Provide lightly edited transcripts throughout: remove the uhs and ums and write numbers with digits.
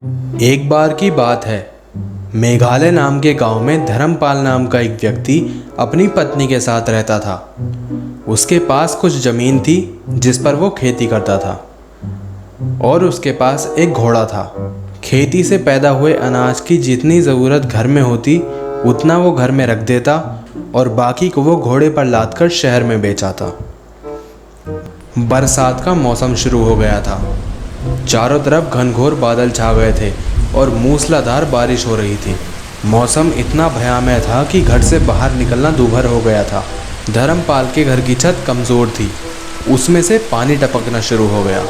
एक बार की बात है, मेघालय नाम के गांव में धर्मपाल नाम का एक व्यक्ति अपनी पत्नी के साथ रहता था। उसके पास कुछ ज़मीन थी जिस पर वो खेती करता था और उसके पास एक घोड़ा था। खेती से पैदा हुए अनाज की जितनी ज़रूरत घर में होती उतना वो घर में रख देता और बाकी को वो घोड़े पर लादकर शहर में बेचाता। बरसात का मौसम शुरू हो गया था। चारों तरफ घनघोर बादल छा गए थे और मूसलाधार बारिश हो रही थी। मौसम इतना भयामय था कि घर से बाहर निकलना दूभर हो गया था। धर्मपाल के घर की छत कमज़ोर थी, उसमें से पानी टपकना शुरू हो गया।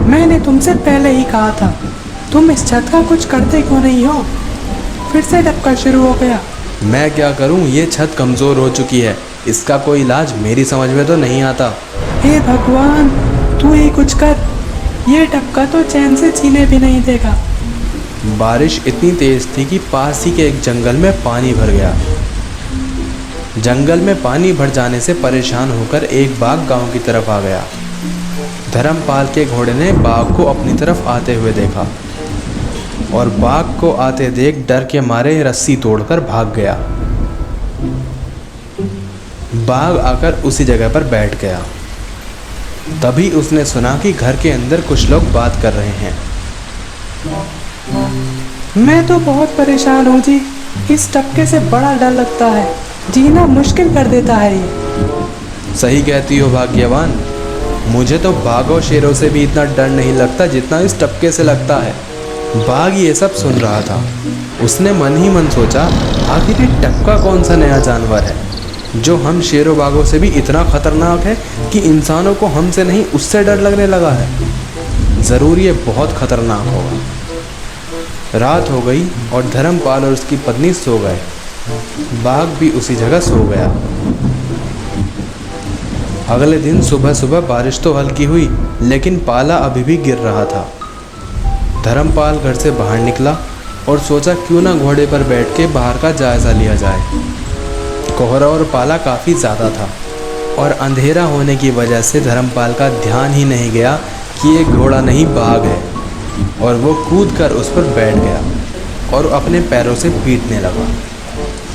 मैंने तुमसे पहले ही कहा था, तुम इस छत का कुछ करते क्यों नहीं हो? फिर से टपका शुरू हो गया। मैं क्या करूं, ये छत कमज़ोर हो चुकी है, इसका कोई इलाज मेरी समझ में तो नहीं आता। हे भगवान, तू ही कुछ कर, ये टपका तो चैन से जीने भी नहीं देगा। बारिश इतनी तेज थी कि पास ही के एक जंगल में पानी भर गया। जंगल में पानी भर जाने से परेशान होकर एक बाघ गांव की तरफ आ गया। धर्मपाल के घोड़े ने बाघ को अपनी तरफ आते हुए देखा और बाघ को आते देख डर के मारे रस्सी तोड़कर भाग गया। बाघ आकर उसी जगह पर बैठ गया। तभी उसने सुना कि घर के अंदर कुछ लोग बात कर रहे हैं। मैं तो बहुत परेशान हूँ जी, इस टपके से बड़ा डर लगता है, जीना मुश्किल कर देता है ये। सही कहती हो भाग्यवान, मुझे तो बाघ और शेरों से भी इतना डर नहीं लगता जितना इस टपके से लगता है। बाघ ये सब सुन रहा था। उसने मन ही मन सोचा, आखिर ये टपका कौन सा नया जानवर है जो हम शेरों बाघों से भी इतना खतरनाक है कि इंसानों को हमसे नहीं उससे डर लगने लगा है। ज़रूर ये बहुत खतरनाक होगा। रात हो गई और धर्मपाल और उसकी पत्नी सो गए। बाघ भी उसी जगह सो गया। अगले दिन सुबह सुबह बारिश तो हल्की हुई, लेकिन पाला अभी भी गिर रहा था। धर्मपाल घर से बाहर निकला और सोचा क्यों ना घोड़े पर बैठ के बाहर का जायज़ा लिया जाए। कोहरा और पाला काफ़ी ज़्यादा था और अंधेरा होने की वजह से धर्मपाल का ध्यान ही नहीं गया कि ये घोड़ा नहीं बाघ है, और वो कूदकर उस पर बैठ गया और अपने पैरों से पीटने लगा।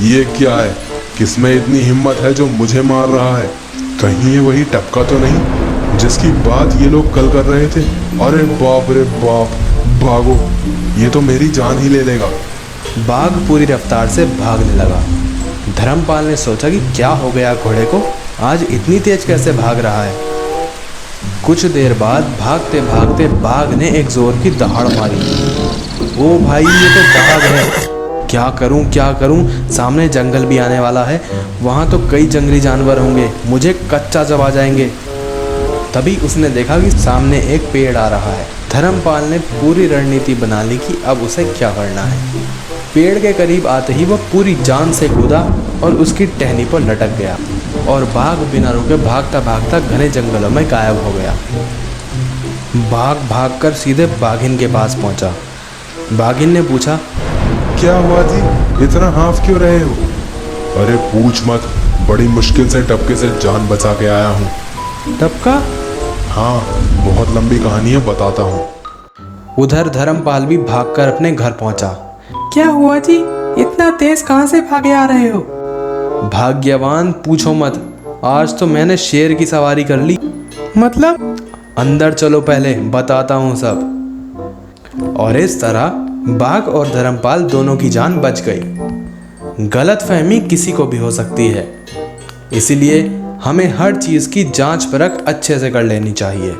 ये क्या है? किसमें इतनी हिम्मत है जो मुझे मार रहा है? कहीं ये वही टपका तो नहीं जिसकी बात ये लोग कल कर रहे थे? अरे बाप रे बाप, भागो, ये तो मेरी जान ही ले लेगा। बाघ पूरी रफ्तार से भागने लगा। धर्मपाल ने सोचा कि क्या हो गया घोड़े को, आज इतनी तेज कैसे भाग रहा है। कुछ देर बाद भागते भागते बाघ ने एक जोर की दहाड़ मारी। ओ भाई, ये तो बाघ है, क्या करूं, सामने जंगल भी आने वाला है, वहाँ तो कई जंगली जानवर होंगे, मुझे कच्चा चबा जाएंगे। तभी उसने देखा कि सामने एक पेड़ आ रहा है। धर्मपाल ने पूरी रणनीति बना ली कि अब उसे क्या करना है। पेड़ के करीब आते ही वह पूरी जान से कूदा और उसकी टहनी पर लटक गया और बाघ बिना रुके भागता भागता घने जंगलों में गायब हो गया। बाघ भागकर सीधे बाघिन के पास पहुंचा। बाघिन ने पूछा, क्या हुआ जी, इतना हाफ क्यों रहे हो? अरे पूछ मत, बड़ी मुश्किल से टपके से जान बचा के आया हूँ। टपका? हाँ, बहुत लंबी कहानी है, बताता हूँ। उधर धर्मपाल भी भागकर अपने घर पहुंचा। क्या हुआ जी, इतना तेज कहाँ से भागे आ रहे हो? भाग्यवान पूछो मत, आज तो मैंने शेर की सवारी कर ली। मतलब? अंदर चलो, पहले बताता हूँ सब। और इस तरह बाघ और धर्मपाल दोनों की जान बच गई। गलतफहमी किसी को भी हो सकती है, इसीलिए हमें हर चीज़ की जांच परख अच्छे से कर लेनी चाहिए।